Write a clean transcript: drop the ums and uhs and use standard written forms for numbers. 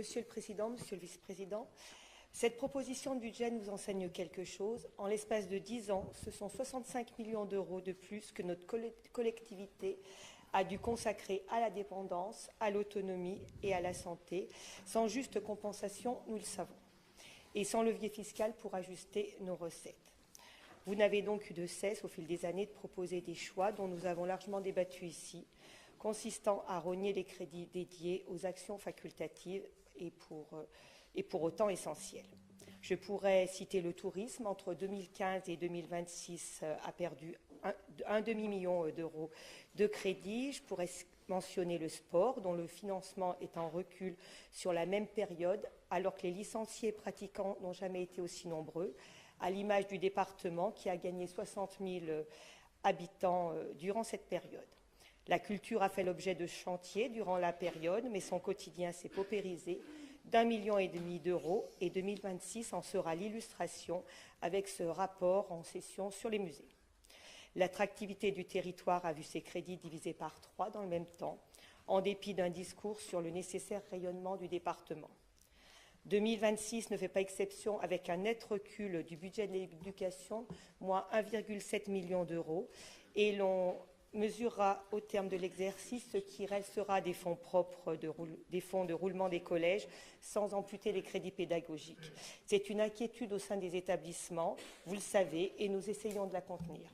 Monsieur le Président, Monsieur le Vice-président, cette proposition de budget nous enseigne quelque chose. En l'espace de 10 ans, ce sont 65 millions d'euros de plus que notre collectivité a dû consacrer à la dépendance, à l'autonomie et à la santé, sans juste compensation, nous le savons, et sans levier fiscal pour ajuster nos recettes. Vous n'avez donc eu de cesse, au fil des années, de proposer des choix dont nous avons largement débattu ici, consistant à rogner les crédits dédiés aux actions facultatives et pour autant essentielles. Je pourrais citer le tourisme. Entre 2015 et 2026 a perdu un demi-million d'euros de crédits. Je pourrais mentionner le sport, dont le financement est en recul sur la même période, alors que les licenciés pratiquants n'ont jamais été aussi nombreux, à l'image du département qui a gagné 60 000 habitants durant cette période. La culture a fait l'objet de chantiers durant la période, mais son quotidien s'est paupérisé d'1,5 million d'euros et 2026 en sera l'illustration avec ce rapport en session sur les musées. L'attractivité du territoire a vu ses crédits divisés par 3 dans le même temps, en dépit d'un discours sur le nécessaire rayonnement du département. 2026 ne fait pas exception avec un net recul du budget de l'éducation, moins 1,7 million d'euros, et l'on mesurera au terme de l'exercice ce qui restera des fonds propres, des fonds de roulement des collèges, sans amputer les crédits pédagogiques. C'est une inquiétude au sein des établissements, vous le savez, et nous essayons de la contenir.